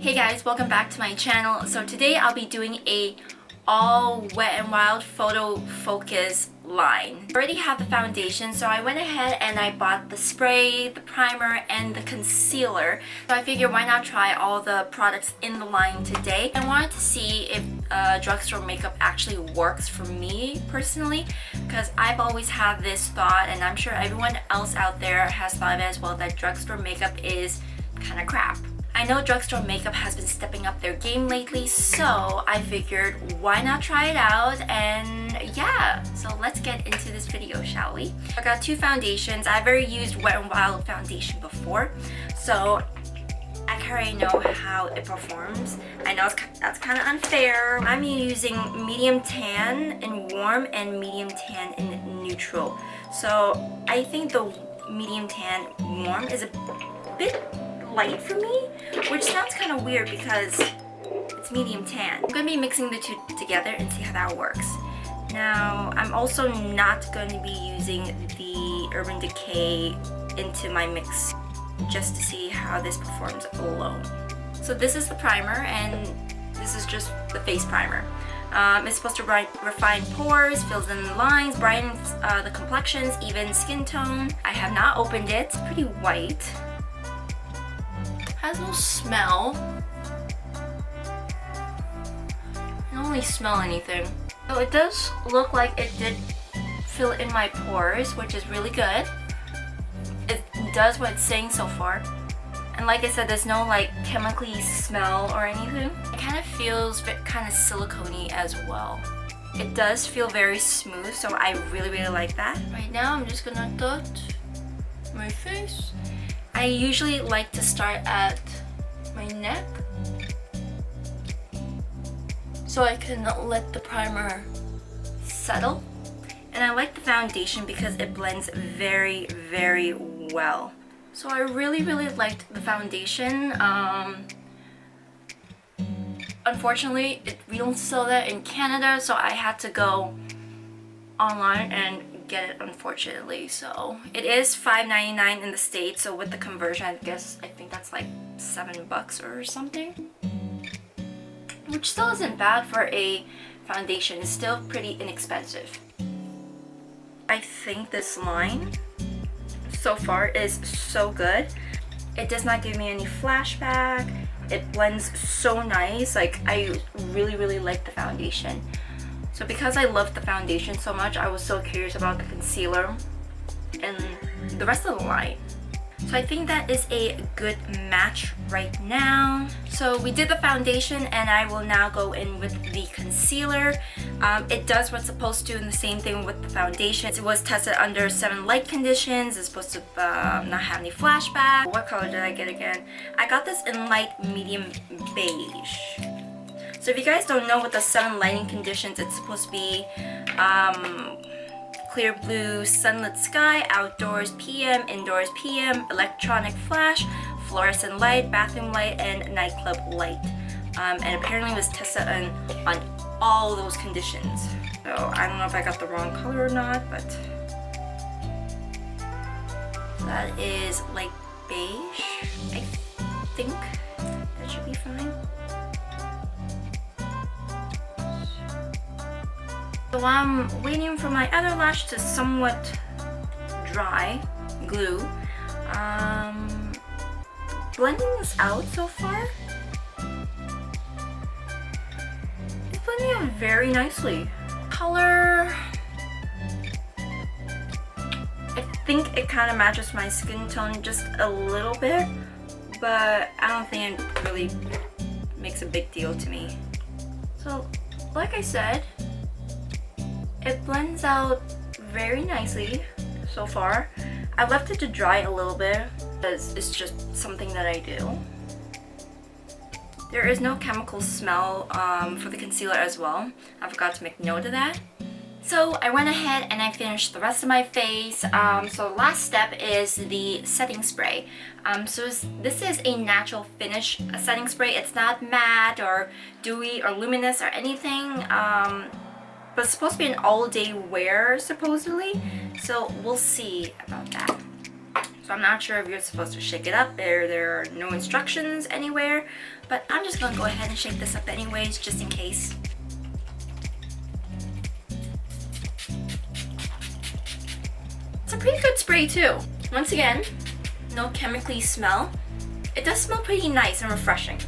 Hey guys, welcome back to my channel. So today I'll be doing a all Wet n Wild photo focus line. I already have the foundation, so I went ahead and I bought the spray, the primer, and the concealer. So I figured why not try all the products in the line today. I wanted to see if drugstore makeup actually works for me personally, because I've always had this thought, and I'm sure everyone else out there has thought of it as well, that drugstore makeup is kind of crap. I know drugstore makeup has been stepping up their game lately, so I figured why not try it out, and yeah, so let's get into this video, shall we? I got two foundations. I've already used Wet n Wild foundation before, so I already know how it performs. I know that's kind of unfair. I'm using medium tan in warm and medium tan in neutral. So I think the medium tan warm is a bit light for me, which sounds kind of weird because it's medium tan. I'm going to be mixing the two together and see how that works. Now, I'm also not going to be using the Urban Decay into my mix just to see how this performs alone. So this is the primer, and this is just the face primer. It's supposed to refine pores, fills in the lines, brightens the complexions, even skin tone. I have not opened it. It's pretty white. Has no smell. I don't really smell anything. So it does look like it did fill in my pores, which is really good. It does what it's saying so far. And like I said, there's no like chemically smell or anything. It kind of feels kind of silicone-y as well. It does feel very smooth, so I really like that. Right now I'm just gonna dot my face. I usually like to start at my neck so I can let the primer settle. And I like the foundation because it blends very well. So I really liked the foundation. Unfortunately, we don't sell that in Canada, so I had to go online and get it, unfortunately. So it is $5.99 in the States, so with the conversion I think that's like $7 or something, which still isn't bad for a foundation. It's still pretty inexpensive. I think this line so far is so good. It does not give me any flashback. It blends so nice. Like, I really like the foundation. So because I loved the foundation so much, I was so curious about the concealer and the rest of the line. So I think that is a good match right now. So we did the foundation, and I will now go in with the concealer. It does what's supposed to, and the same thing with the foundation. It was tested under 7 light conditions. It's supposed to not have any flashback. What color did I get again? I got this in light medium beige. So if you guys don't know what the 7 lighting conditions, it's supposed to be clear blue, sunlit sky, outdoors PM, indoors PM, electronic flash, fluorescent light, bathroom light, and nightclub light. And apparently it was tested on all those conditions. So I don't know if I got the wrong color or not, but that is light beige. I think that should be fine. So I'm waiting for my other lash to somewhat dry, glue. Blending this out so far. It's blending out very nicely. Color, I think it kind of matches my skin tone just a little bit, but I don't think it really makes a big deal to me. So, like I said, it blends out very nicely so far. I left it to dry a little bit because it's just something that I do. There is no chemical smell for the concealer as well. I forgot to make note of that. So I went ahead and I finished the rest of my face. So the last step is the setting spray. So this is a natural finish setting spray. It's not matte or dewy or luminous or anything. But it's supposed to be an all-day wear, supposedly. So we'll see about that. So I'm not sure if you're supposed to shake it up. There are no instructions anywhere. but I'm just gonna go ahead and shake this up anyways, just in case. It's a pretty good spray too. Once again, no chemically smell. It does smell pretty nice and refreshing.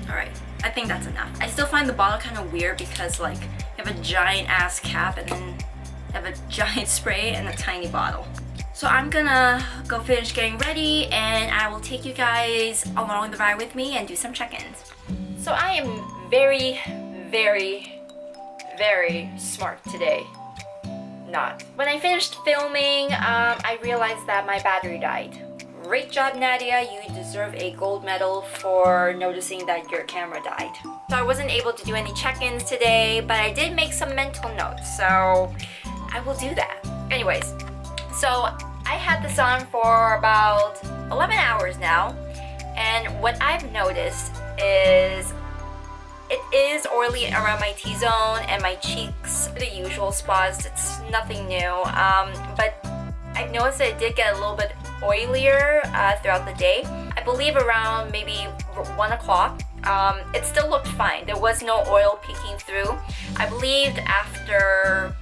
Alright, I think that's enough. I still find the bottle kind of weird because like you have a giant ass cap and then you have a giant spray and a tiny bottle. So I'm gonna go finish getting ready and I will take you guys along the ride with me and do some check-ins. So I am very, very, very smart today. Not. When I finished filming, I realized that my battery died. Great job, Nadia. You deserve a gold medal for noticing that your camera died. So I wasn't able to do any check-ins today, but I did make some mental notes, so I will do that. Anyways, so I had this on for about 11 hours now, and what I've noticed is it is oily around my T-zone and my cheeks, the usual spots. It's nothing new, but I've noticed that it did get a little bit oilier throughout the day. I believe around maybe 1 o'clock, it still looked fine. There was no oil peeking through. I believed after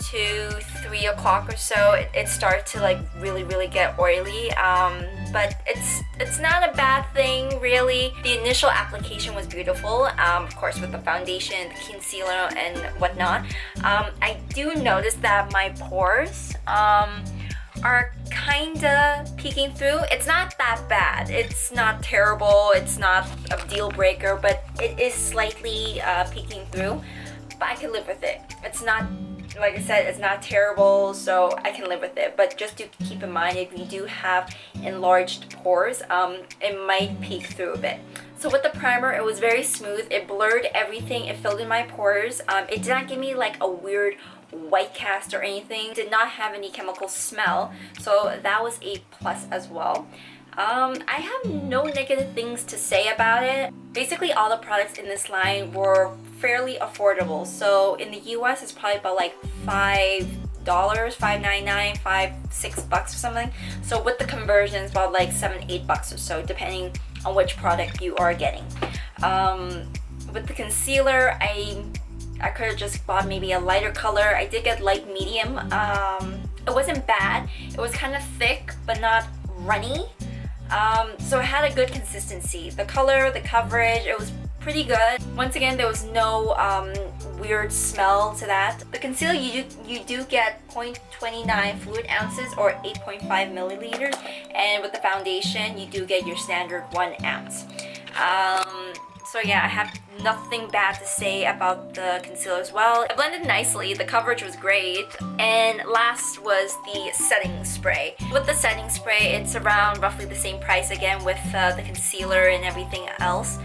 2, 3 o'clock or so, it started to like really get oily. But it's not a bad thing really. The initial application was beautiful, of course with the foundation, the concealer and whatnot. I do notice that my pores are kinda peeking through. It's not that bad. It's not terrible. It's not a deal breaker, but it is slightly peeking through. But I can live with it. It's not, like I said, it's not terrible, so I can live with it. But just to keep in mind, if you do have enlarged pores, it might peek through a bit. So with the primer, it was very smooth. It blurred everything. It filled in my pores. It did not give me like a weird white cast or anything. It did not have any chemical smell, so that was a plus as well. I have no negative things to say about it. Basically all the products in this line were fairly affordable. So in the US it's probably about like $5, $5.99, $6 or something. So with the conversions, about like $7, $8 or so, depending on which product you are getting. With the concealer, I could have just bought maybe a lighter color. I did get light medium. It wasn't bad. It was kind of thick but not runny. So it had a good consistency. The color, the coverage, it was pretty good. Once again, there was no weird smell to that. The concealer, you do get 0.29 fluid ounces or 8.5 milliliters, and with the foundation, you do get your standard 1 ounce. So yeah, I have nothing bad to say about the concealer as well. It blended nicely, the coverage was great, and last was the setting spray. With the setting spray, it's around roughly the same price again with the concealer and everything else.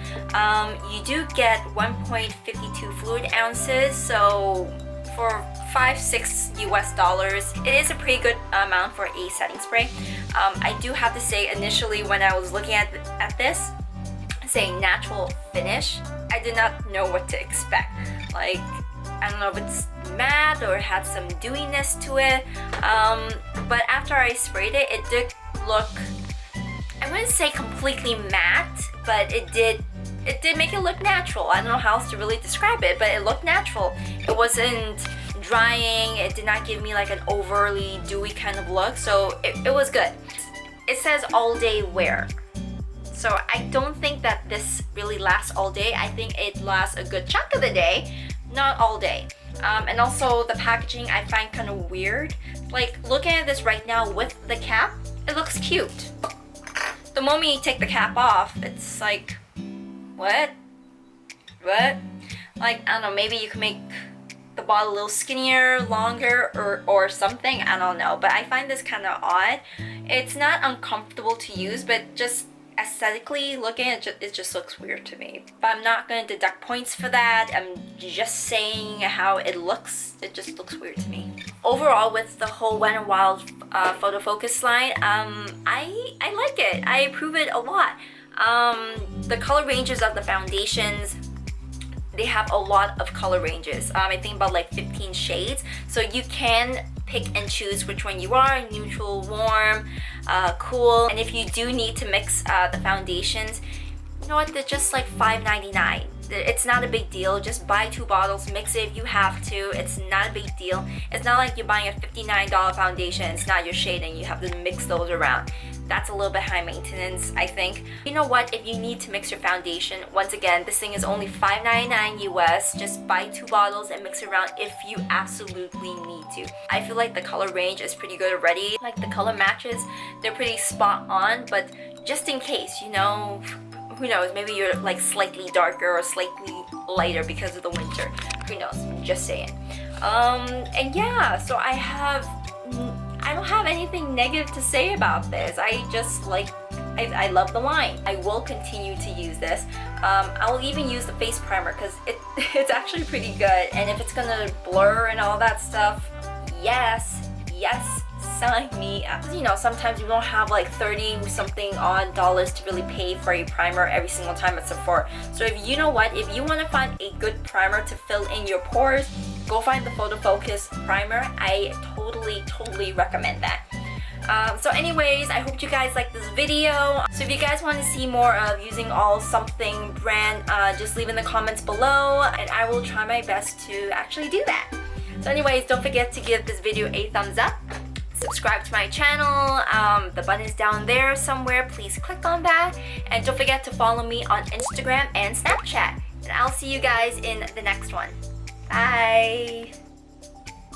You do get 1.52 fluid ounces, so for $5-6 US, it is a pretty good amount for a setting spray. I do have to say, initially when I was looking at this, saying natural finish, I did not know what to expect. Like, I don't know if it's matte or had some dewiness to it, but after I sprayed it, it did look, I wouldn't say completely matte, but it did make it look natural. I don't know how else to really describe it, but it looked natural. It wasn't drying, it did not give me like an overly dewy kind of look, so it was good. It says all day wear. So I don't think that this really lasts all day. I think it lasts a good chunk of the day, not all day. And also the packaging I find kind of weird. Like looking at this right now with the cap, it looks cute. The moment you take the cap off, it's like, what? What? Like, I don't know, maybe you can make the bottle a little skinnier, longer, or something. I don't know, but I find this kind of odd. It's not uncomfortable to use, but just aesthetically looking, it just looks weird to me. But I'm not going to deduct points for that. I'm just saying how it looks. It just looks weird to me. Overall, with the whole Wet n Wild photo focus line, I like it. I approve it a lot. The color ranges of the foundations, they have a lot of color ranges. I think about like 15 shades, so you can pick and choose which one you are, neutral, warm, cool. And if you do need to mix the foundations, you know what, they're just like $5.99. It's not a big deal. Just buy 2 bottles, mix it if you have to. It's not a big deal. It's not like you're buying a $59 foundation, it's not your shade and you have to mix those around. That's a little bit high maintenance, I think. You know what, if you need to mix your foundation, once again, this thing is only $5.99 US. Just buy 2 bottles and mix it around if you absolutely need to. I feel like the color range is pretty good already. Like the color matches, they're pretty spot on, but just in case, you know, who knows, maybe you're like slightly darker or slightly lighter because of the winter. Who knows, just saying. And yeah, so I don't have anything negative to say about this. I just like, I love the line. I will continue to use this. I will even use the face primer because it's actually pretty good. And if it's gonna blur and all that stuff, yes, sign me up. You know, sometimes you don't have like 30 something odd dollars to really pay for a primer every single time at Sephora. So if you know what, if you want to find a good primer to fill in your pores, go find the PHOTOFOCUS primer. I totally recommend that. So anyways, I hope you guys like this video. So if you guys want to see more of using all something brand, just leave in the comments below and I will try my best to actually do that. So anyways, don't forget to give this video a thumbs up. Subscribe to my channel. The button is down there somewhere. Please click on that. And don't forget to follow me on Instagram and Snapchat. And I'll see you guys in the next one. Bye!